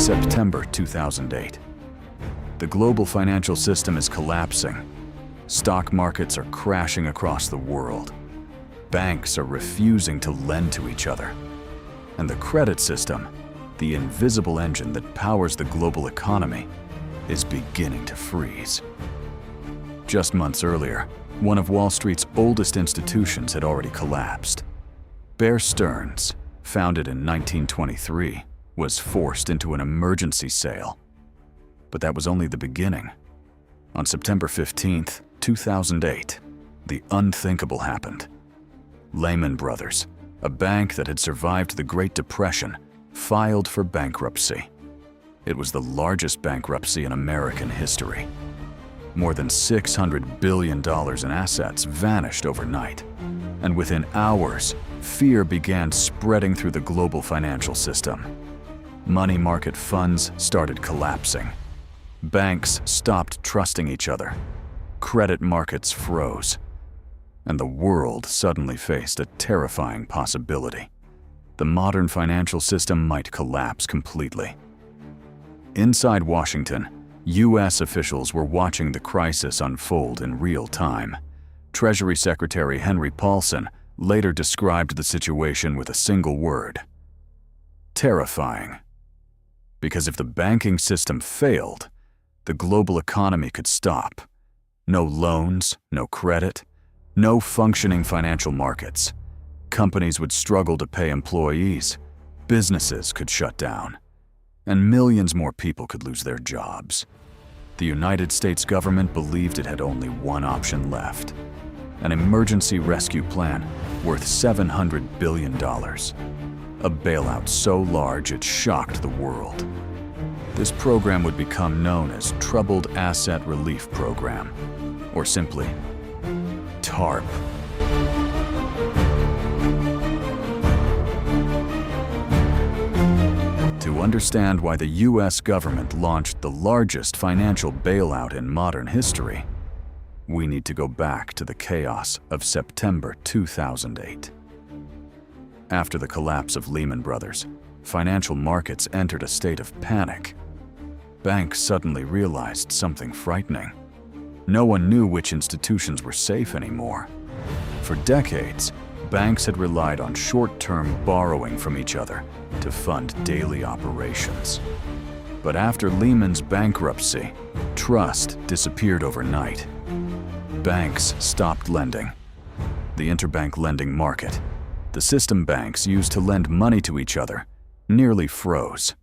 September 2008. The global financial system is collapsing. Stock markets are crashing across the world. Banks are refusing to lend to each other. And the credit system, the invisible engine that powers the global economy, is beginning to freeze. Just months earlier, one of Wall Street's oldest institutions had already collapsed. Bear Stearns, founded in 1923, was forced into an emergency sale. But that was only the beginning. On September 15, 2008, the unthinkable happened. Lehman Brothers, a bank that had survived the Great Depression, filed for bankruptcy. It was the largest bankruptcy in American history. More than $600 billion in assets vanished overnight. And within hours, fear began spreading through the global financial system. Money market funds started collapsing. Banks stopped trusting each other. Credit markets froze. And the world suddenly faced a terrifying possibility. The modern financial system might collapse completely. Inside Washington, U.S. officials were watching the crisis unfold in real time. Treasury Secretary Henry Paulson later described the situation with a single word: terrifying. Because if the banking system failed, the global economy could stop. No loans, no credit, no functioning financial markets. Companies would struggle to pay employees, businesses could shut down, and millions more people could lose their jobs. The United States government believed it had only one option left: an emergency rescue plan worth $700 billion. A bailout so large it shocked the world. This program would become known as Troubled Asset Relief Program, or simply TARP. To understand why the U.S. government launched the largest financial bailout in modern history, we need to go back to the chaos of September 2008. After the collapse of Lehman Brothers, financial markets entered a state of panic. Banks suddenly realized something frightening. No one knew which institutions were safe anymore. For decades, banks had relied on short-term borrowing from each other to fund daily operations. But after Lehman's bankruptcy, trust disappeared overnight. Banks stopped lending. The interbank lending market, the system banks used to lend money to each other, nearly froze.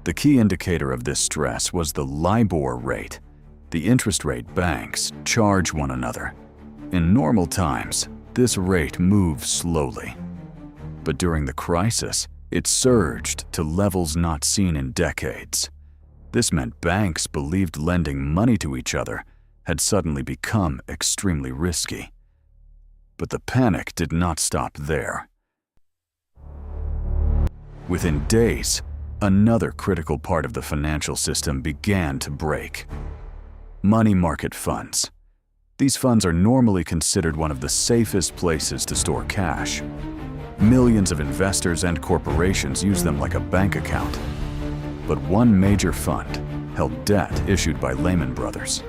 The key indicator of this stress was the LIBOR rate, the interest rate banks charge one another. In normal times, this rate moves slowly. But during the crisis, it surged to levels not seen in decades. This meant banks believed lending money to each other had suddenly become extremely risky. But the panic did not stop there. Within days, another critical part of the financial system began to break. Money market funds. These funds are normally considered one of the safest places to store cash. Millions of investors and corporations use them like a bank account. But one major fund held debt issued by Lehman Brothers.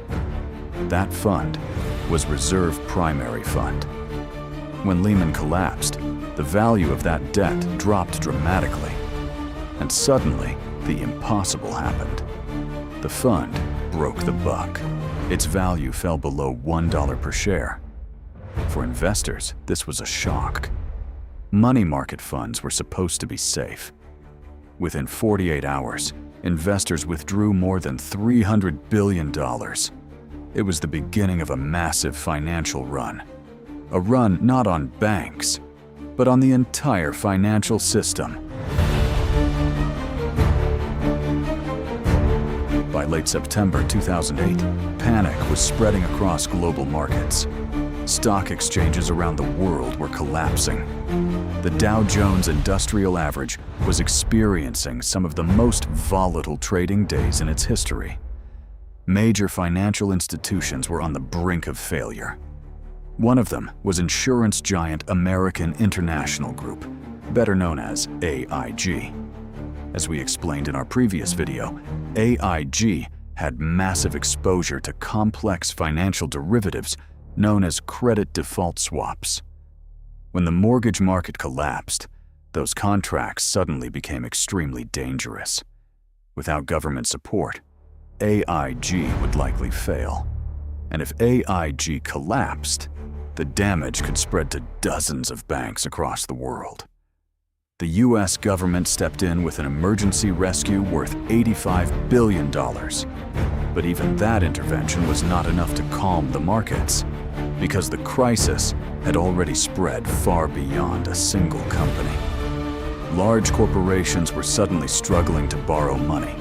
That fund was Reserve Primary Fund. When Lehman collapsed, the value of that debt dropped dramatically. And suddenly, the impossible happened. The fund broke the buck. Its value fell below $1 per share. For investors, this was a shock. Money market funds were supposed to be safe. Within 48 hours, investors withdrew more than $300 billion. It was the beginning of a massive financial run. A run not on banks, but on the entire financial system. By late September 2008, panic was spreading across global markets. Stock exchanges around the world were collapsing. The Dow Jones Industrial Average was experiencing some of the most volatile trading days in its history. Major financial institutions were on the brink of failure. One of them was insurance giant American International Group, better known as AIG. As we explained in our previous video, AIG had massive exposure to complex financial derivatives known as credit default swaps. When the mortgage market collapsed, those contracts suddenly became extremely dangerous. Without government support, AIG would likely fail. And if AIG collapsed, the damage could spread to dozens of banks across the world. The US government stepped in with an emergency rescue worth $85 billion. But even that intervention was not enough to calm the markets, because the crisis had already spread far beyond a single company. Large corporations were suddenly struggling to borrow money.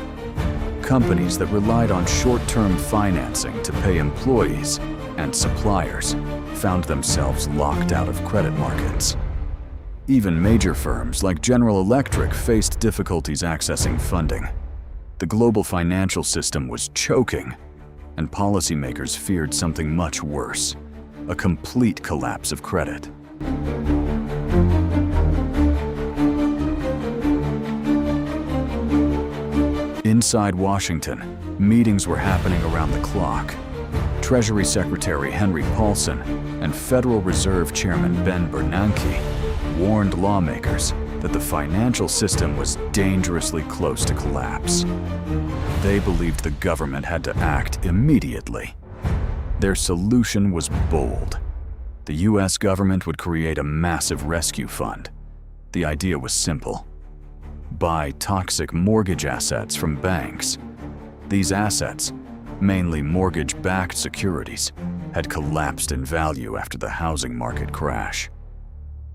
Companies that relied on short-term financing to pay employees and suppliers found themselves locked out of credit markets. Even major firms like General Electric faced difficulties accessing funding. The global financial system was choking, and policymakers feared something much worse: a complete collapse of credit. Inside Washington, meetings were happening around the clock. Treasury Secretary Henry Paulson and Federal Reserve Chairman Ben Bernanke warned lawmakers that the financial system was dangerously close to collapse. They believed the government had to act immediately. Their solution was bold. The US government would create a massive rescue fund. The idea was simple: buy toxic mortgage assets from banks. These assets, mainly mortgage-backed securities, had collapsed in value after the housing market crash.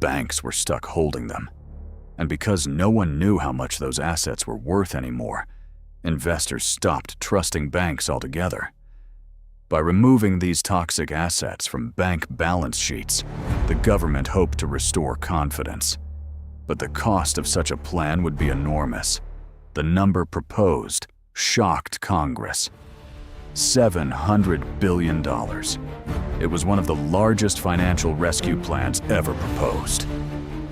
Banks were stuck holding them, and because no one knew how much those assets were worth anymore, investors stopped trusting banks altogether. By removing these toxic assets from bank balance sheets, the government hoped to restore confidence. But the cost of such a plan would be enormous. The number proposed shocked Congress: $700 billion. It was one of the largest financial rescue plans ever proposed.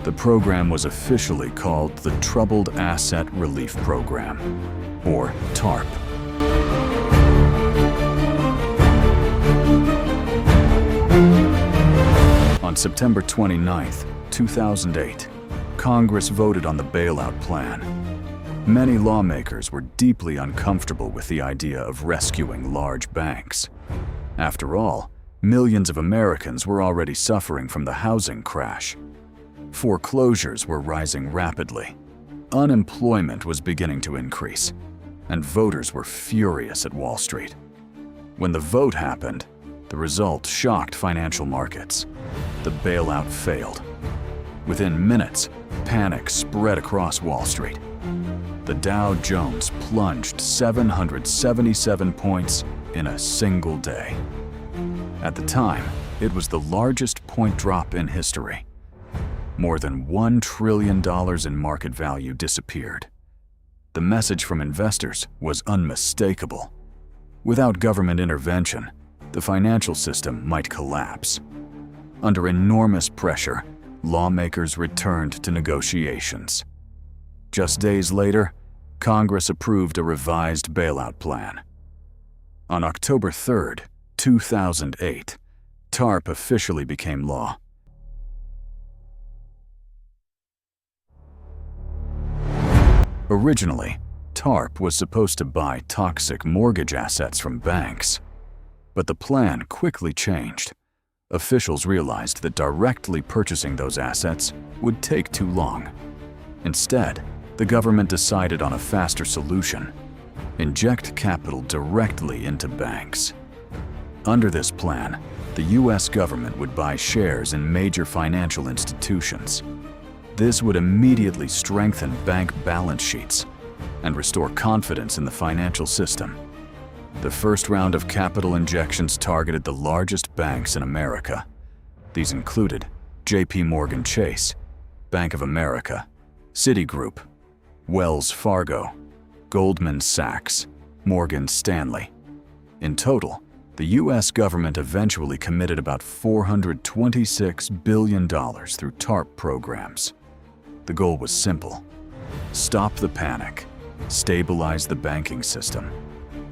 The program was officially called the Troubled Asset Relief Program, or TARP. On September 29, 2008, Congress voted on the bailout plan. Many lawmakers were deeply uncomfortable with the idea of rescuing large banks. After all, millions of Americans were already suffering from the housing crash. Foreclosures were rising rapidly. Unemployment was beginning to increase, and voters were furious at Wall Street. When the vote happened, the result shocked financial markets. The bailout failed. Within minutes, panic spread across Wall Street. The Dow Jones plunged 777 points in a single day. At the time, it was the largest point drop in history. More than $1 trillion in market value disappeared. The message from investors was unmistakable. Without government intervention, the financial system might collapse. Under enormous pressure, lawmakers returned to negotiations. Just days later, Congress approved a revised bailout plan. On October 3, 2008, TARP officially became law. Originally, TARP was supposed to buy toxic mortgage assets from banks. But the plan quickly changed. Officials realized that directly purchasing those assets would take too long. Instead, the government decided on a faster solution: inject capital directly into banks. Under this plan, the US government would buy shares in major financial institutions. This would immediately strengthen bank balance sheets and restore confidence in the financial system. The first round of capital injections targeted the largest banks in America. These included J.P. Morgan Chase, Bank of America, Citigroup, Wells Fargo, Goldman Sachs, Morgan Stanley. In total, the U.S. government eventually committed about $426 billion through TARP programs. The goal was simple: stop the panic, stabilize the banking system,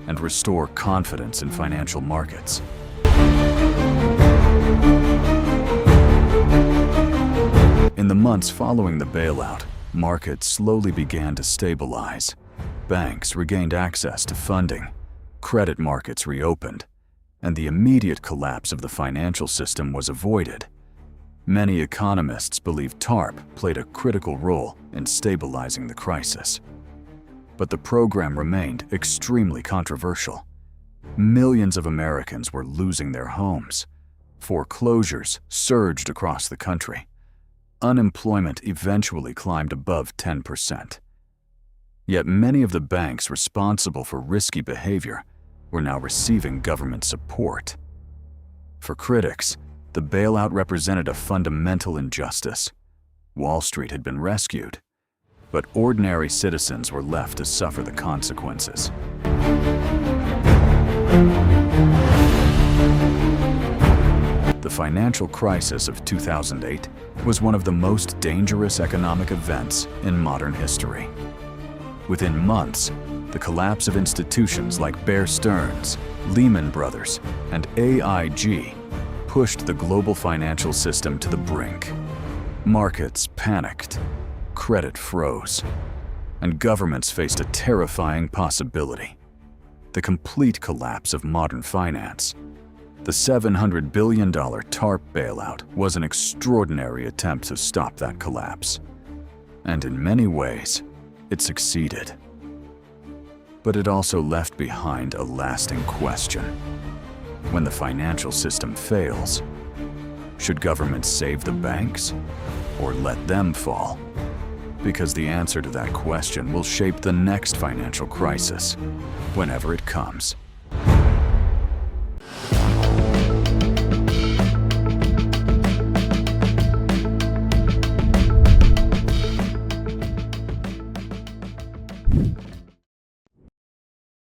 and restore confidence in financial markets. In the months following the bailout, markets slowly began to stabilize. Banks regained access to funding, credit markets reopened, and the immediate collapse of the financial system was avoided. Many economists believe TARP played a critical role in stabilizing the crisis. But the program remained extremely controversial. Millions of Americans were losing their homes. Foreclosures surged across the country. Unemployment eventually climbed above 10%. Yet many of the banks responsible for risky behavior were now receiving government support. For critics, the bailout represented a fundamental injustice. Wall Street had been rescued, but ordinary citizens were left to suffer the consequences. The financial crisis of 2008 was one of the most dangerous economic events in modern history. Within months, the collapse of institutions like Bear Stearns, Lehman Brothers, and AIG pushed the global financial system to the brink. Markets panicked, credit froze, and governments faced a terrifying possibility: the complete collapse of modern finance. The $700 billion TARP bailout was an extraordinary attempt to stop that collapse. And in many ways, it succeeded. But it also left behind a lasting question. When the financial system fails, should governments save the banks or let them fall? Because the answer to that question will shape the next financial crisis, whenever it comes.